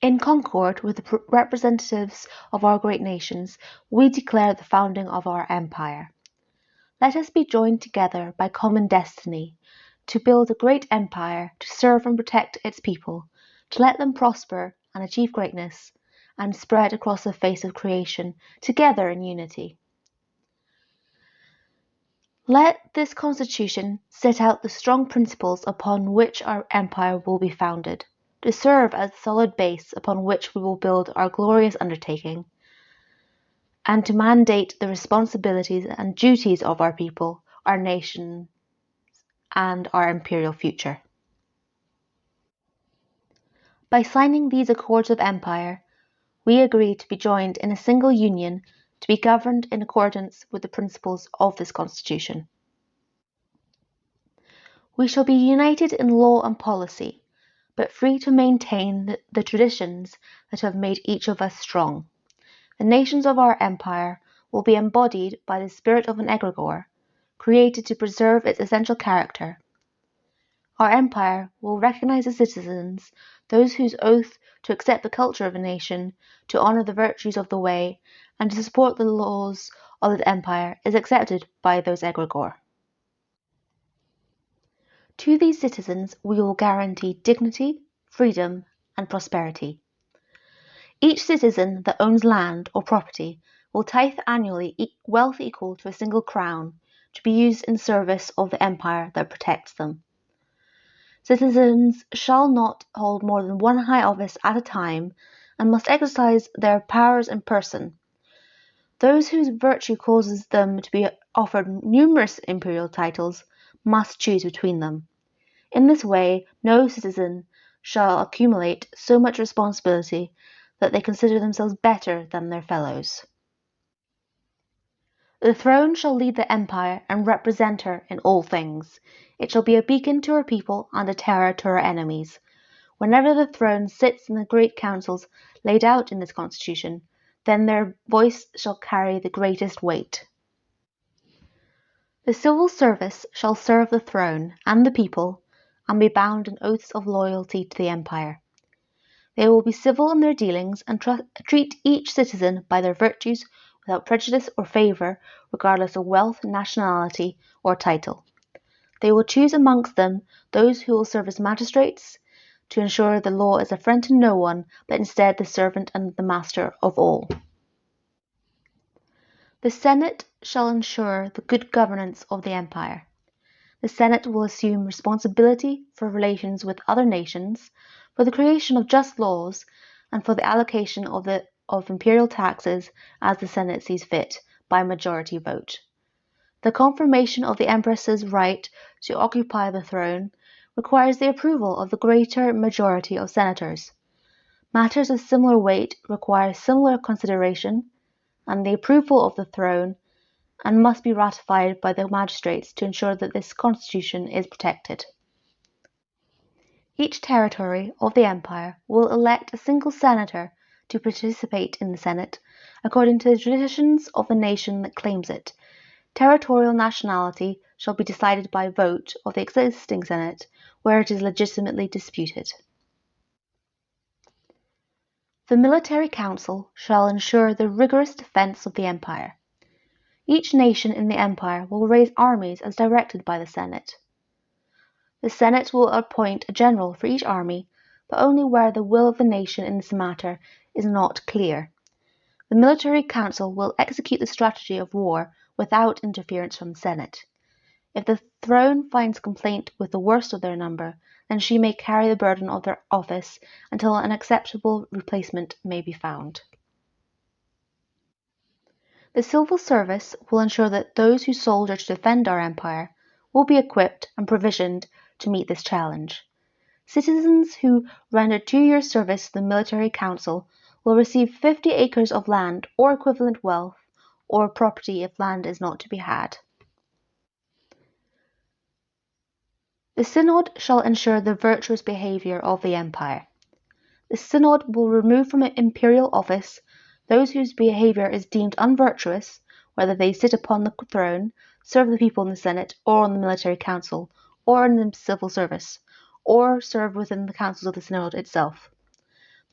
In concord with the representatives of our great nations, we declare the founding of our empire. Let us be joined together by common destiny, to build a great empire, to serve and protect its people, to let them prosper and achieve greatness, and spread across the face of creation, together in unity. Let this Constitution set out the strong principles upon which our empire will be founded, to serve as the solid base upon which we will build our glorious undertaking, and to mandate the responsibilities and duties of our people, our nation, and our imperial future. By signing these accords of empire, we agree to be joined in a single union to be governed in accordance with the principles of this Constitution. We shall be united in law and policy, but free to maintain the traditions that have made each of us strong. The nations of our empire will be embodied by the spirit of an egregore, created to preserve its essential character. Our empire will recognize as citizens those whose oath to accept the culture of a nation, to honor the virtues of the way, and to support the laws of the empire is accepted by those egregore. To these citizens we will guarantee dignity, freedom, and prosperity. Each citizen that owns land or property will tithe annually wealth equal to a single crown to be used in service of the empire that protects them. Citizens shall not hold more than one high office at a time and must exercise their powers in person. Those whose virtue causes them to be offered numerous imperial titles must choose between them. In this way, no citizen shall accumulate so much responsibility that they consider themselves better than their fellows. The throne shall lead the empire and represent her in all things. It shall be a beacon to her people and a terror to her enemies. Whenever the throne sits in the great councils laid out in this Constitution, then their voice shall carry the greatest weight. The civil service shall serve the throne and the people, and be bound in oaths of loyalty to the empire. They will be civil in their dealings and treat each citizen by their virtues without prejudice or favor, regardless of wealth, nationality, or title. They will choose amongst them those who will serve as magistrates, to ensure the law is a friend to no one, but instead the servant and the master of all. The Senate shall ensure the good governance of the empire. The Senate will assume responsibility for relations with other nations, for the creation of just laws, and for the allocation of imperial taxes as the Senate sees fit, by majority vote. The confirmation of the Empress's right to occupy the throne requires the approval of the greater majority of senators. Matters of similar weight require similar consideration and the approval of the throne, and must be ratified by the magistrates to ensure that this Constitution is protected. Each territory of the empire will elect a single senator to participate in the Senate, according to the traditions of the nation that claims it. Territorial nationality shall be decided by vote of the existing Senate, where it is legitimately disputed. The military council shall ensure the rigorous defense of the empire. Each nation in the empire will raise armies as directed by the Senate. The Senate will appoint a general for each army, but only where the will of the nation in this matter is not clear. The military council will execute the strategy of war without interference from the Senate. If the throne finds complaint with the worst of their number, then she may carry the burden of their office until an acceptable replacement may be found. The civil service will ensure that those who soldier to defend our empire will be equipped and provisioned to meet this challenge. Citizens who render 2 years' service to the military council will receive 50 acres of land or equivalent wealth, or property if land is not to be had. The Synod shall ensure the virtuous behavior of the empire. The Synod will remove from an imperial office those whose behavior is deemed unvirtuous, whether they sit upon the throne, serve the people in the Senate, or on the military council, or in the civil service, or serve within the councils of the Synod itself.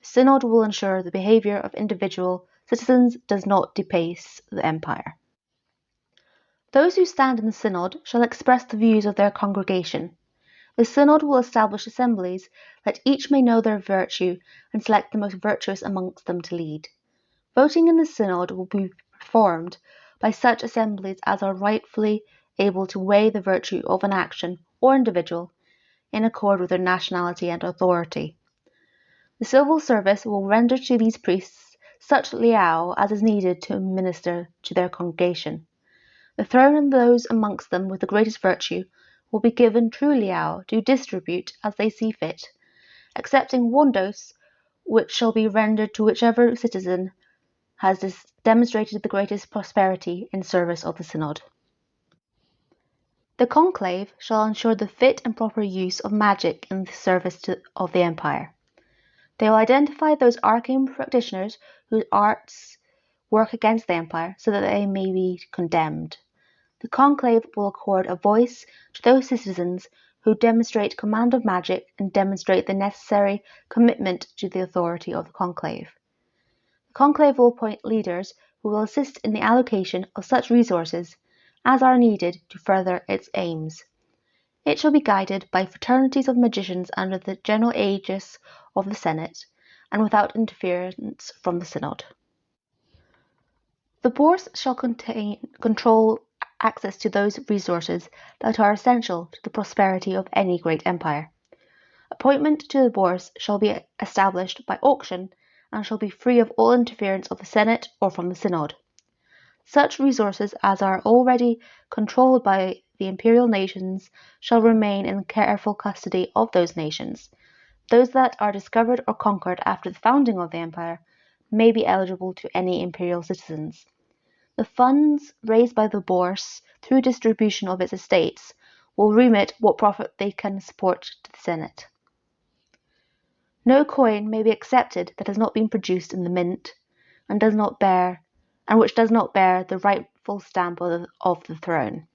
The Synod will ensure the behaviour of individual citizens does not debase the Empire. Those who stand in the Synod shall express the views of their congregation. The Synod will establish assemblies that each may know their virtue and select the most virtuous amongst them to lead. Voting in the Synod will be performed by such assemblies as are rightfully able to weigh the virtue of an action or individual in accord with their nationality and authority. The civil service will render to these priests such liao as is needed to minister to their congregation. The throne and those amongst them with the greatest virtue will be given true liao to distribute as they see fit, excepting one dose which shall be rendered to whichever citizen has demonstrated the greatest prosperity in service of the Synod. The conclave shall ensure the fit and proper use of magic in the service of the Empire. They will identify those arcane practitioners whose arts work against the Empire so that they may be condemned. The conclave will accord a voice to those citizens who demonstrate command of magic and demonstrate the necessary commitment to the authority of the conclave. The conclave will appoint leaders who will assist in the allocation of such resources as are needed to further its aims. It shall be guided by fraternities of magicians under the general aegis of the Senate and without interference from the Synod. The Bourse shall control access to those resources that are essential to the prosperity of any great empire. Appointment to the Bourse shall be established by auction and shall be free of all interference of the Senate or from the Synod. Such resources as are already controlled by the imperial nations shall remain in careful custody of those nations. Those that are discovered or conquered after the founding of the empire may be eligible to any imperial citizens. The funds raised by the Bourse through distribution of its estates will remit what profit they can support to the Senate. No coin may be accepted that has not been produced in the mint and which does not bear the rightful stamp of the throne.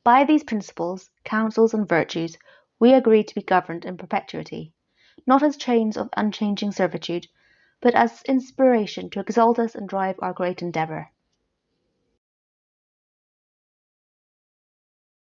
By these principles, counsels, and virtues, we agree to be governed in perpetuity, not as chains of unchanging servitude, but as inspiration to exalt us and drive our great endeavour.